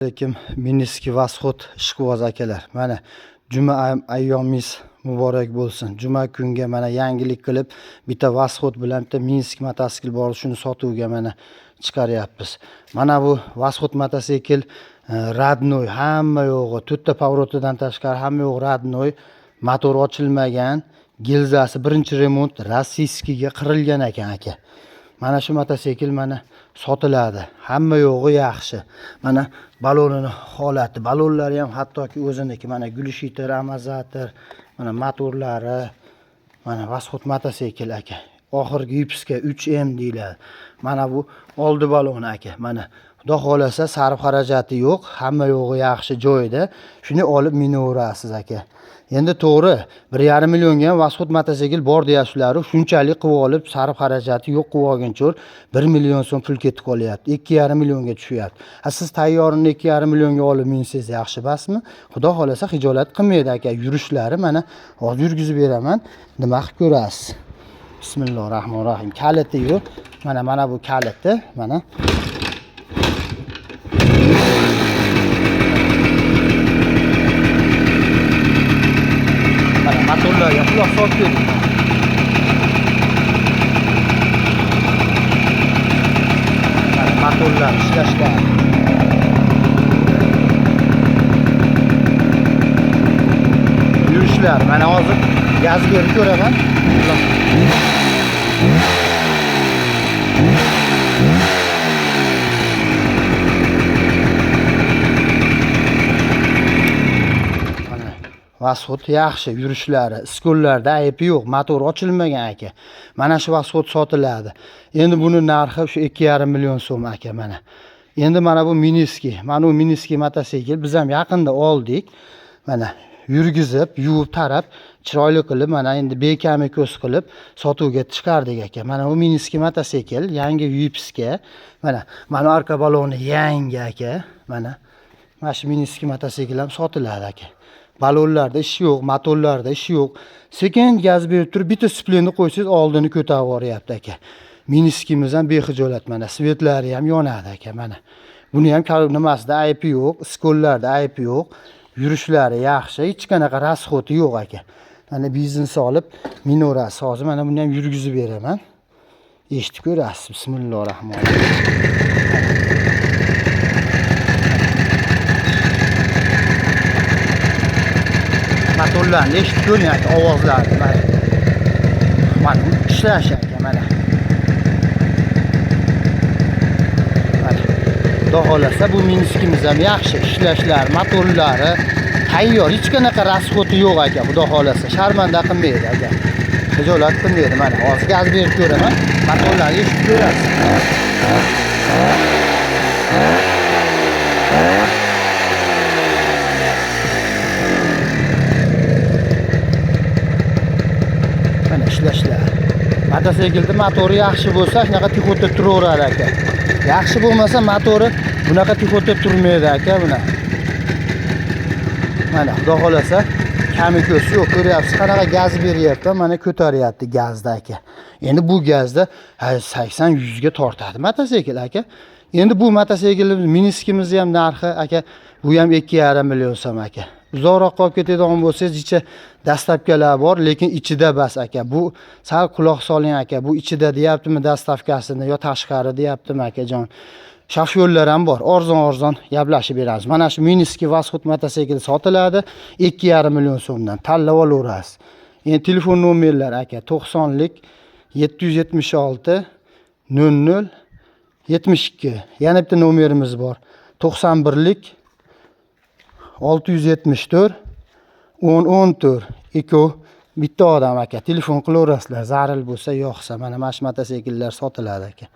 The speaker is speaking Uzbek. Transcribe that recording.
Lekin Miniski Vasxod ishqiboz akalar. Mana juma ayyomingiz muborak bo'lsin. Juma kunga mana yangilik qilib bitta Vasxod bilan bitta Minsk motosikl bor, shuni sotuvga mana chiqaryapmiz. Mana bu Vasxod motosikl radnoy, hamma yo'g'i, to'rtta pavrotidan tashqari hamma yo'g'i radnoy, motor ochilmagan, gilzasi birinchi remont rossiyskiga qirilgan ekan aka. Mana shu motosikl mana sotiladi. Hamma yo'g'i yaxshi. Mana balonini holati, balonlari ham hattoki o'ziniki. Mana gulishiter, amazator, mana motorlari, mana Vasxod motosikl aka. Oxirgi yipska 3M deyiladi. Mana bu oldi baloni aka. Mana Xudo xolasa sarf xarajati yo'q, hamma yo'g'i yaxshi joyida. Shuni olib minaverasiz aka. Endi to'g'ri 1,5 millionga ham Vasxod motosikl bor deyasizlar, shunchalik qilib olib sarf xarajati yo'q qilib olguncha 1 million so'm pul ketib qolyapti. 2,5 millionga tushyapti. Siz tayyorini 2,5 millionga olib minsangiz yaxshi emasmi? Xudo xolasa hijolat qilmaydi aka. Yurishlari mana hozir yurgizib beraman. Nima qilib ko'rasiz? Bismillahirrohmanirrohim. Kaliti yo'q. Mana bu kaliti, mana motorlarga quloq solib ko'ring. Mana motorlar ishlashgan. Yurishlar. Mana hozir gaz berib ko'raman. Vasxod yaxshi yurishlari, iskollarda aybi yo'q, motor ochilmagan aka. Mana shu Vasxod sotiladi. Endi buni narxi shu 2,5 million so'm aka mana. Endi mana bu Miniski, mana bu Miniski motosikl biz ham yaqinda oldik. Mana yurgizib, yuvib tarab, chiroyli qilib, mana endi bekami ko'z qilib sotuvga chiqardik aka. Mana bu Miniski motosikl, yangi yipska. Mana arka baloni yangi aka. Mana shu Miniski motosikl ham sotiladi aka. Balonlarda ish yo'q, motorlarda ish yo'q. Sekin gaz berib turib, bitta splenni qo'ysangiz oldini ko'tarib yuboryapti aka. Miniskimiz ham bexijolat mana, svetlari ham yonadi aka mana. Buni ham nimasida aybi yo'q, iskollarda aybi yo'q. Yurishlari yaxshi, hech qanaqa rasxoti yo'q aka. Mana biznes olib minoras hozir mana buni ham yurgizib beraman. Eshitib ko'rasiz. Bismillahirrohmanirrohim. Motorlarni eshitib ko'ring aka, ovozlarni mana. Mana ishlash aka mana. Xudo xolasa bu Miniskimiz ham yaxshi, ishlashlari, motorlari tayyor, hech qanaqa rasxoti yo'q aka. Xudo xolasa sharmanda qilmaydi aka. Hijolat qilmaydi mana. Hozir gaz berib ko'raman. Motorlarni eshitib ko'rasiz. Ishlashlar. Mototsiklda motori yaxshi bo'lsa, shunaqa tixotda turaveradi aka. Yaxshi bo'lmasa motori bunaqa tixotda turmaydi aka buna. Mana Xudo xolasa kami ko'si yo'q, ko'ryapsiz qanaqa gaz beryapti, mana ko'taryapti gazda aka. Endi bu gazda 80-100 ga tortadi mototsikl aka. Endi bu mototsiklimiz Miniskimiz ham narxi aka, bu ham 2,5 million so'm aka. Uzoqroq qolib ketadigan bo'lsangiz, ichi dastavkalar bor, lekin ichida bas aka. Bu sal quloq soling aka. Bu ichida deyaptimi dastavkasini yo tashqari deyaptimi akajon. Shofyorlar ham bor. Arzon gaplashib beramiz. Mana shu Miniski Vasxod motosikl sotiladi 2,5 million so'mdan. Tanlab olaverasiz. Endi telefon nomerlari aka 90lik 776 00 72. Yana bitta nomerimiz bor. 91lik 674 1014 ikov bitta odam aka. Telefon qilaverasizlar. Zaril bo'lsa, yo'qsa mana shu mototsikllar sotiladi aka.